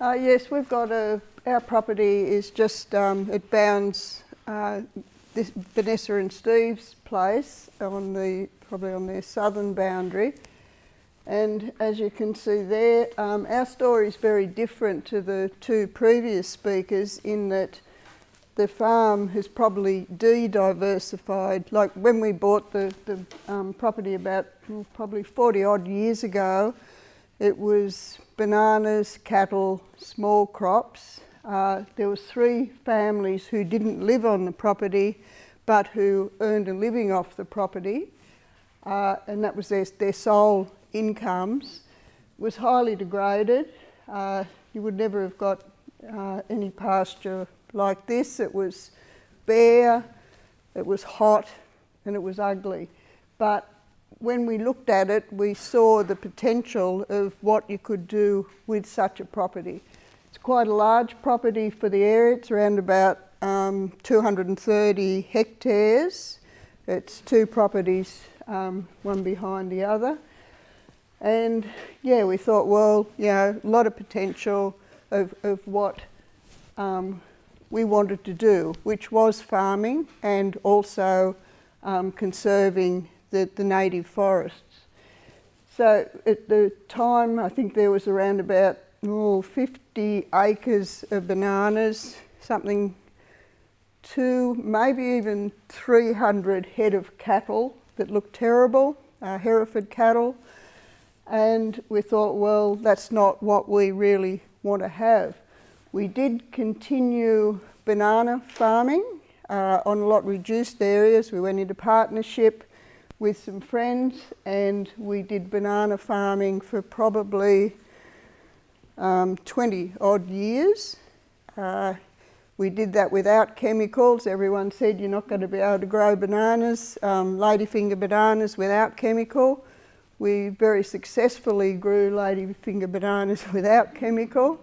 Yes, we've got our property is just, it bounds this Vanessa and Steve's place probably on their southern boundary. And as you can see there, our story is very different to the two previous speakers in that the farm has probably de-diversified. Like when we bought the property about probably 40 odd years ago, it was bananas, cattle, small crops. There was 3 families who didn't live on the property but who earned a living off the property, and that was their sole incomes. It was highly degraded. You would never have got any pasture like this. It was bare, it was hot, and it was ugly. But when we looked at it, we saw the potential of what you could do with such a property. It's quite a large property for the area. It's around about 230 hectares. It's 2 properties, one behind the other. And yeah, we thought, well, a lot of potential of what we wanted to do, which was farming and also conserving the native forests. So at the time, I think there was around about 50 acres of bananas, something 2, maybe even 300 head of cattle that looked terrible, Hereford cattle. And we thought, well, that's not what we really want to have. We did continue banana farming on a lot reduced areas. We went into partnership with some friends and we did banana farming for probably 20 odd years. We did that without chemicals. Everyone said you're not going to be able to grow bananas, ladyfinger bananas without chemical. We very successfully grew ladyfinger bananas without chemical,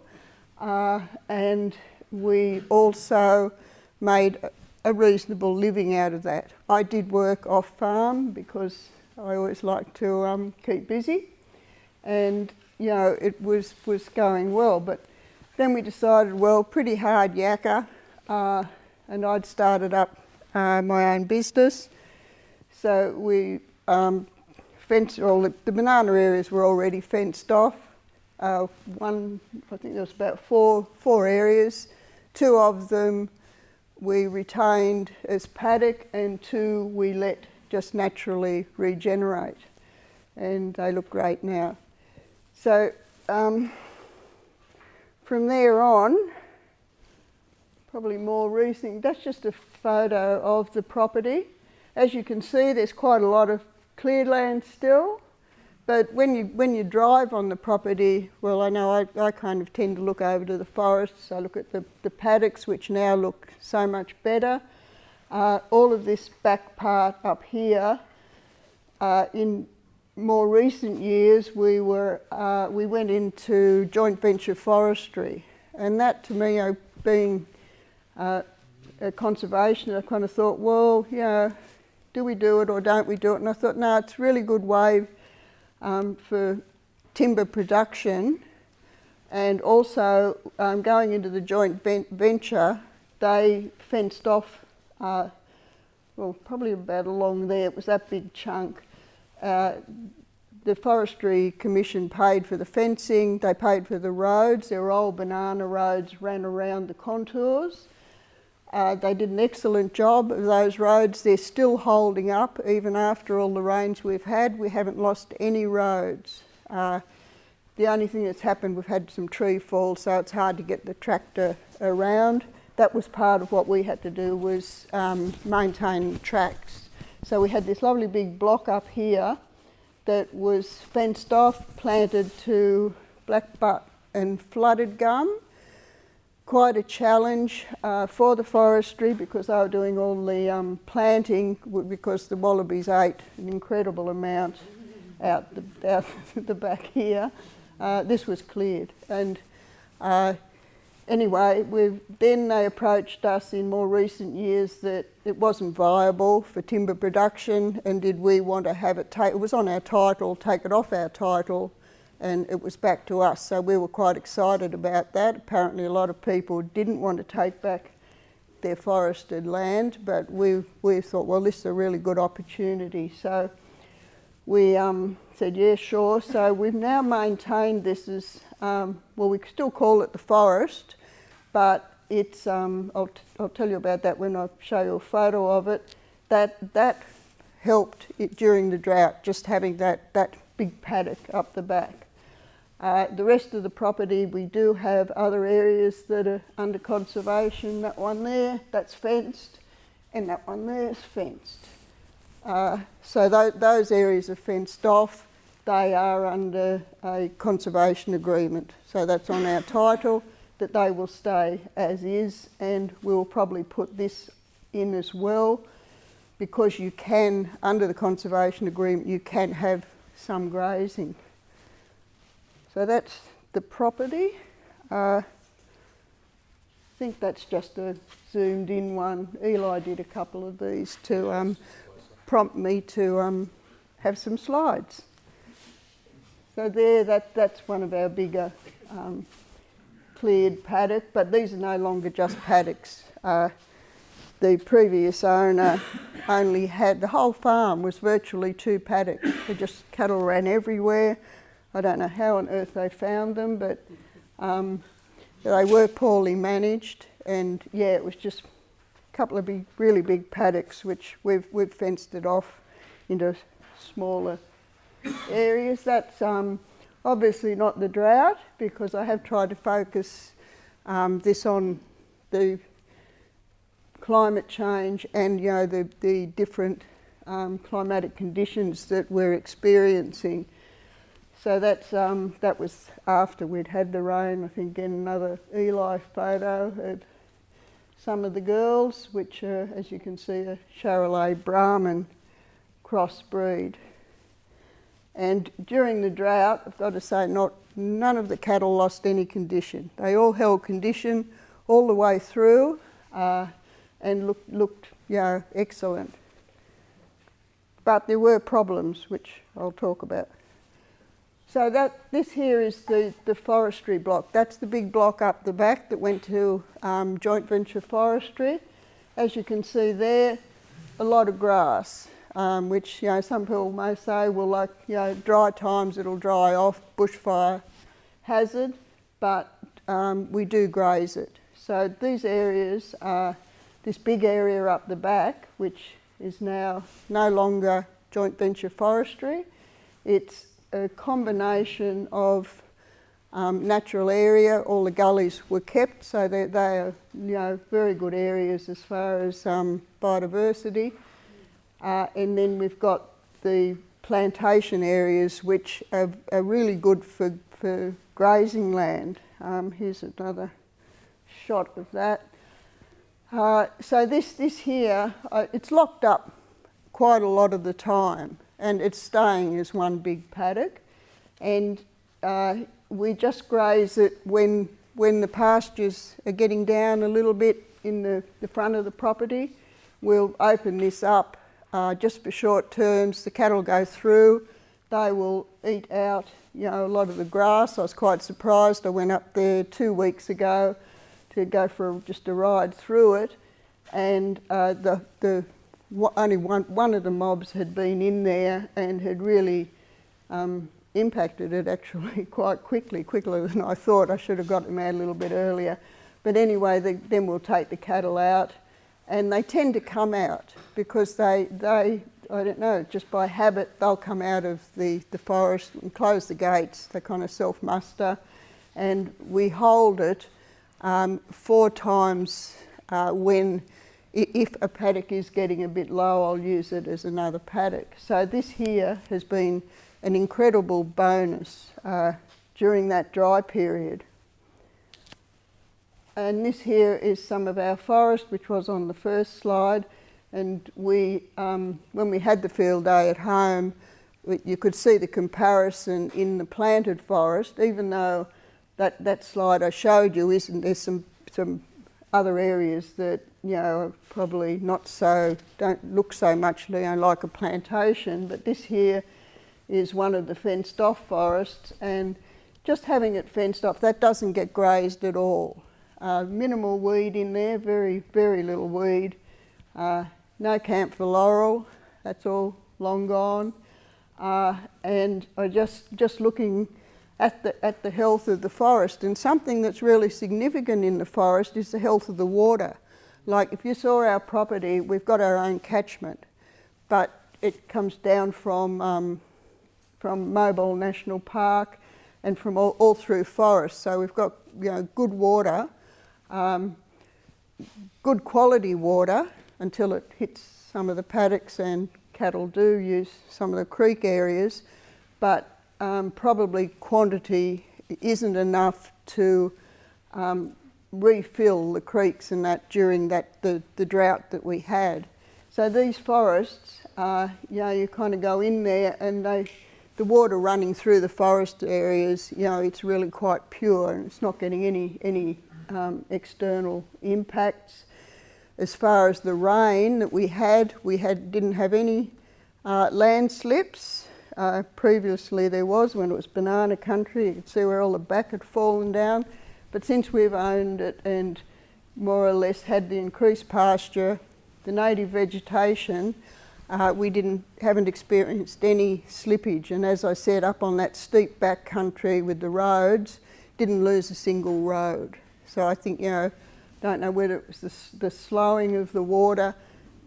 and we also made a reasonable living out of that. I did work off farm because I always like to keep busy, and it was going well. But then we decided, well, pretty hard yakka, and I'd started up my own business. So we fenced, all the banana areas were already fenced off. I think there was about four areas. 2 of them we retained as paddock and 2 we let just naturally regenerate, and they look great now. So from there on, probably more recent, that's just a photo of the property. As you can see, there's quite a lot of cleared land still, but when you drive on the property, well, I know I kind of tend to look over to the forests. I look at the paddocks, which now look so much better. All of this back part up here, in more recent years, we went into joint venture forestry, and that to me, being a conservationist, I kind of thought, well, do we do it or don't we do it? And I thought, no, it's a really good way for timber production, and also going into the joint venture, they fenced off, well, probably about along there, it was that big chunk. The Forestry Commission paid for the fencing, they paid for the roads. There were old banana roads ran around the contours. They did an excellent job of those roads. They're still holding up even after all the rains we've had. We haven't lost any roads. The only thing that's happened, we've had some tree falls, so it's hard to get the tractor around. That was part of what we had to do, was maintain tracks. So we had this lovely big block up here that was fenced off, planted to blackbutt and flooded gum. Quite a challenge for the forestry because they were doing all the planting, because the wallabies ate an incredible amount out the back here. This was cleared, and anyway, then they approached us in more recent years that it wasn't viable for timber production, and did we want to have it it was on our title, take it off our title and it was back to us. So we were quite excited about that. Apparently a lot of people didn't want to take back their forested land, but we thought, well, this is a really good opportunity. So we said, yeah, sure. So we've now maintained this as, well, we still call it the forest, but it's, I'll tell you about that when I show you a photo of it. That helped it during the drought, just having that big paddock up the back. The rest of the property, we do have other areas that are under conservation. That one there, that's fenced, and that one there is fenced. So those areas are fenced off. They are under a conservation agreement. So that's on our title, that they will stay as is, and we'll probably put this in as well, because you can, under the conservation agreement, you can have some grazing. So that's the property. I think that's just a zoomed in one. Eli did a couple of these to prompt me to have some slides. So there, that's one of our bigger cleared paddock, but these are no longer just paddocks. The previous owner only had, the whole farm was virtually 2 paddocks. Cattle ran everywhere. I don't know how on earth they found them, but they were poorly managed, and yeah, it was just a couple of really big paddocks, which we've fenced it off into smaller areas. That's obviously not the drought, because I have tried to focus this on the climate change and, you know, the different climatic conditions that we're experiencing. So that's that was after we'd had the rain. I think again another Eli photo of some of the girls, which are, as you can see, a Charolais Brahman crossbreed. And during the drought, I've got to say, none of the cattle lost any condition. They all held condition all the way through, and looked, you know, excellent. But there were problems, which I'll talk about. So this here is the forestry block. That's the big block up the back that went to joint venture forestry. As you can see there, a lot of grass, which, you know, some people may say, well, like, you know, dry times it'll dry off, bushfire hazard, but we do graze it. So these areas are this big area up the back, which is now no longer joint venture forestry. It's a combination of natural area. All the gullies were kept, so they are, you know, very good areas as far as biodiversity. And then we've got the plantation areas, which are really good for grazing land. Here's another shot of that. So this here, it's locked up quite a lot of the time, and it's staying as one big paddock, and we just graze it when the pastures are getting down a little bit in the front of the property. We'll open this up just for short terms. The cattle go through, they will eat out, you know, a lot of the grass. I was quite surprised. I went up there 2 weeks ago to go for just a ride through it, and only one of the mobs had been in there and had really impacted it actually quite quicker than I thought. I should have got them out a little bit earlier. But anyway, then we'll take the cattle out, and they tend to come out because they I don't know, just by habit they'll come out of the forest and close the gates. They kind of self-muster, and we hold it 4 times when, if a paddock is getting a bit low, I'll use it as another paddock. So this here has been an incredible bonus during that dry period. And this here is some of our forest, which was on the first slide. And we, when we had the field day at home, you could see the comparison in the planted forest, even though that slide I showed you isn't, there's some other areas that, you know, are probably not so, don't look so much, you know, like a plantation, but this here is one of the fenced off forests, and just having it fenced off, that doesn't get grazed at all. Minimal weed in there, very, very little weed. No camphor laurel, that's all long gone. And I just looking at the health of the forest, and something that's really significant in the forest is the health of the water. Like if you saw our property, we've got our own catchment, but it comes down from Mobile National Park and from all through forest. So we've got, you know, good water, good quality water until it hits some of the paddocks, and cattle do use some of the creek areas, but probably quantity isn't enough to refill the creeks and that during the drought that we had. So these forests, you know, you kind of go in there and the water running through the forest areas, you know, it's really quite pure and it's not getting any external impacts. As far as the rain that we didn't have any landslips. Previously there was, when it was banana country, you could see where all the back had fallen down. But since we've owned it and more or less had the increased pasture, the native vegetation, we haven't experienced any slippage. And as I said, up on that steep back country with the roads, didn't lose a single road. So I think, you know, don't know whether it was the slowing of the water,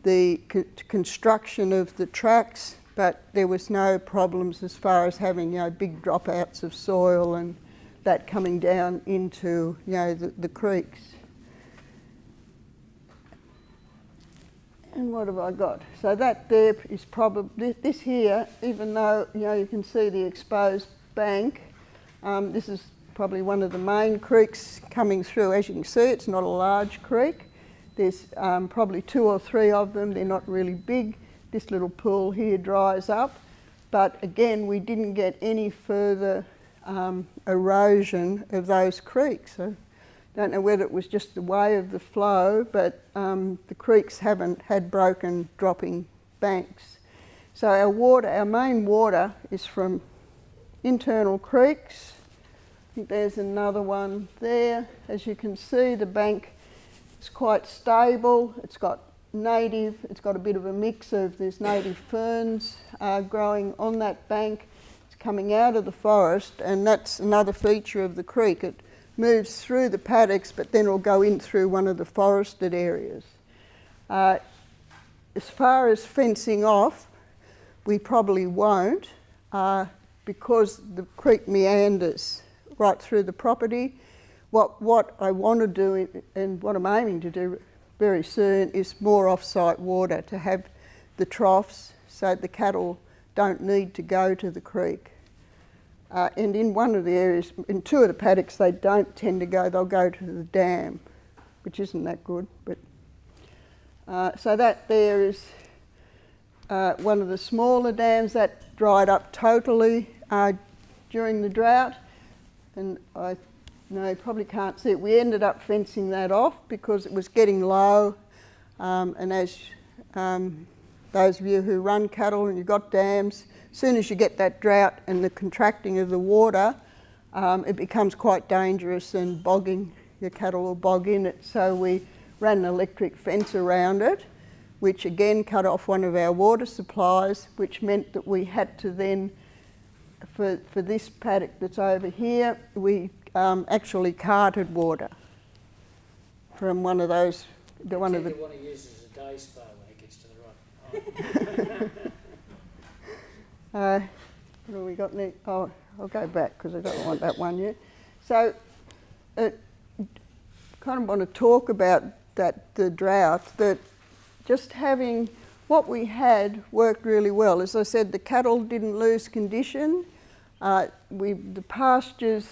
the construction of the tracks, but there was no problems as far as having, you know, big dropouts of soil and that coming down into, you know, the creeks. And what have I got? So that there is probably, this here, even though, you know, you can see the exposed bank, this is probably one of the main creeks coming through. As you can see, it's not a large creek. There's probably 2 or 3 of them. They're not really big. This little pool here dries up. But again, we didn't get any further erosion of those creeks. So don't know whether it was just the way of the flow, but the creeks haven't had broken dropping banks. So our main water is from internal creeks. I think there's another one there. As you can see, the bank is quite stable. It's got a bit of a mix of there's native ferns growing on that bank. It's coming out of the forest, and that's another feature of the creek. It moves through the paddocks, but then it'll go in through one of the forested areas. As far as fencing off, we probably won't, because the creek meanders right through the property. What I want to do, and what I'm aiming to do very soon, is more off-site water, to have the troughs so the cattle don't need to go to the creek. And in one of the areas, in 2 of the paddocks, they don't tend to go, they'll go to the dam, which isn't that good. But so that there is one of the smaller dams that dried up totally during the drought, and I know you probably can't see it. We ended up fencing that off because it was getting low, and as those of you who run cattle and you've got dams, as soon as you get that drought and the contracting of the water, it becomes quite dangerous, and your cattle will bog in it. So we ran an electric fence around it, which again cut off one of our water supplies, which meant that we had to then, for this paddock that's over here, we actually carted water from one of those. You want to use as a day spa when it gets to the right. What have we got next? Oh, I'll go back because I don't want that one yet. So, kind of want to talk about the drought, that just having what we had worked really well. As I said, the cattle didn't lose condition. The pastures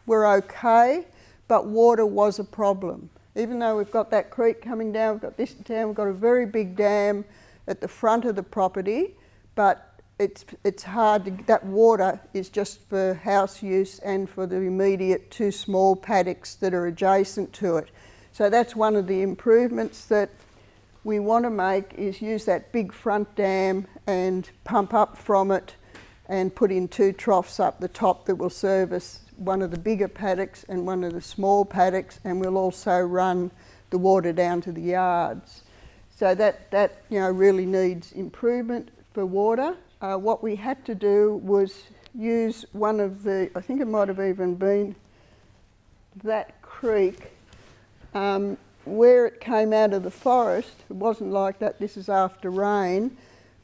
were okay, but water was a problem. Even though we've got that creek coming down, we've got this dam, we've got a very big dam at the front of the property, but it's hard that water is just for house use and for the immediate 2 small paddocks that are adjacent to it. So that's one of the improvements that we want to make, is use that big front dam and pump up from it and put in 2 troughs up the top that will service one of the bigger paddocks and one of the small paddocks, and we'll also run the water down to the yards. So that really needs improvement for water. What we had to do was use one of the, I think it might have even been that creek, where it came out of the forest. It wasn't like that, this is after rain,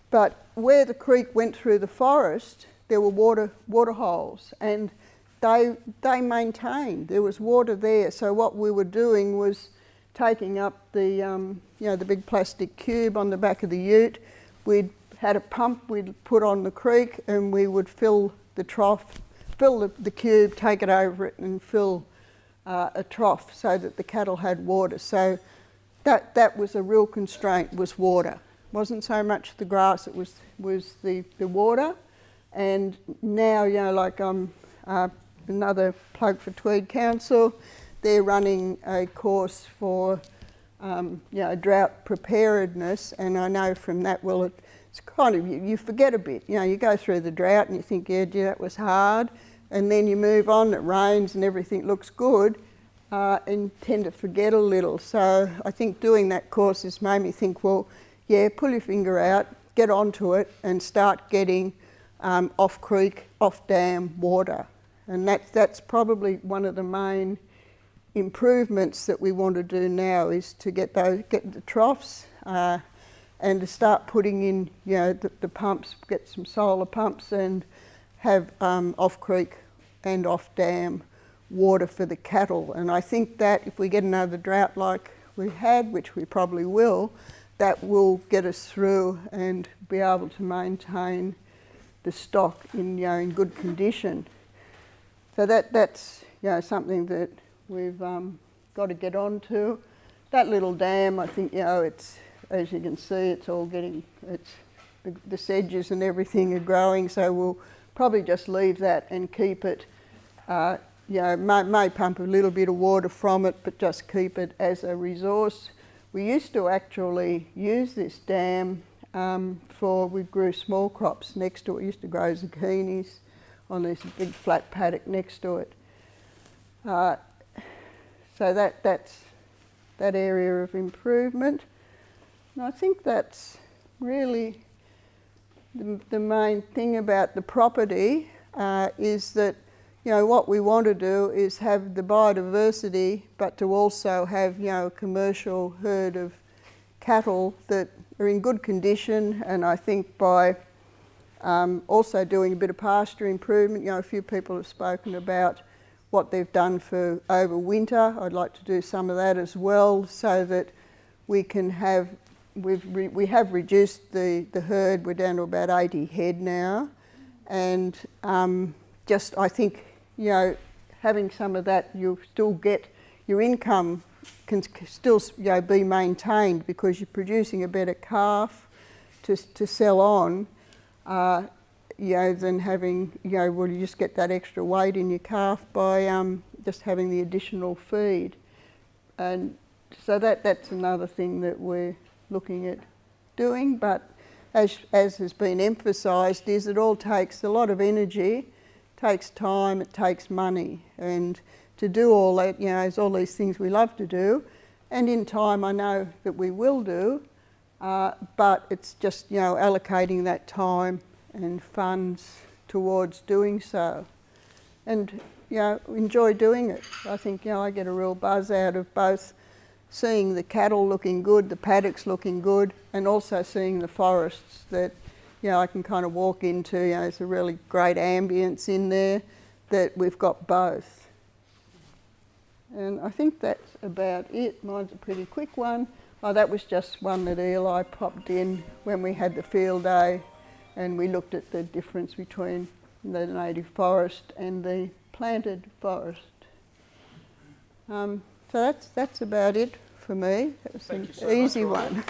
but where the creek went through the forest, there were water holes, and they maintained, there was water there. So what we were doing was taking up the the big plastic cube on the back of the ute. We'd had a pump we'd put on the creek, and we would fill the trough, fill the cube, take it over it, and fill a trough so that the cattle had water. So that was a real constraint, was water. It wasn't so much the grass, it was the water. And now, like another plug for Tweed Council, they're running a course for drought preparedness, and I know from that, it's kind of, you forget a bit. You go through the drought and you think, yeah, gee, that was hard, and then you move on, it rains and everything looks good, and tend to forget a little. So I think doing that course has made me think, well, yeah, pull your finger out, get onto it, and start getting off creek, off dam water. And that's probably one of the main improvements that we want to do now, is to get the troughs and to start putting in the pumps, get some solar pumps, and have off creek and off dam water for the cattle. And I think that if we get another drought like we had, which we probably will, that will get us through and be able to maintain the stock in good condition. So that's something that we've got to get on to. That little dam, I think it's, as you can see, it's all getting, the sedges and everything are growing, so we'll probably just leave that and keep it. May pump a little bit of water from it, but just keep it as a resource. We used to actually use this dam we grew small crops next to it. We used to grow zucchinis on this big flat paddock next to it. So that's that area of improvement. And I think that's really the main thing about the property, is that what we want to do is have the biodiversity, but to also have a commercial herd of cattle that are in good condition. And I think by also doing a bit of pasture improvement, a few people have spoken about what they've done for over winter. I'd like to do some of that as well, so that we can have, we have reduced the herd. We're down to about 80 head now, and I think having some of that, you'll still get your income can still be maintained, because you're producing a better calf to sell on, than having, you just get that extra weight in your calf by just having the additional feed. And so that's another thing that we're looking at doing. But as has been emphasised, is it all takes a lot of energy, takes time, it takes money. And to do all that, there's all these things we love to do, and in time I know that we will do, but it's just, allocating that time and funds towards doing so. And, enjoy doing it. I think, I get a real buzz out of both seeing the cattle looking good, the paddocks looking good, and also seeing the forests that, I can kind of walk into. There's a really great ambience in there, that we've got both. And I think that's about it. Mine's a pretty quick one. Oh, that was just one that Eli popped in when we had the field day, and we looked at the difference between the native forest and the planted forest. So that's about it for me. That was an easy one.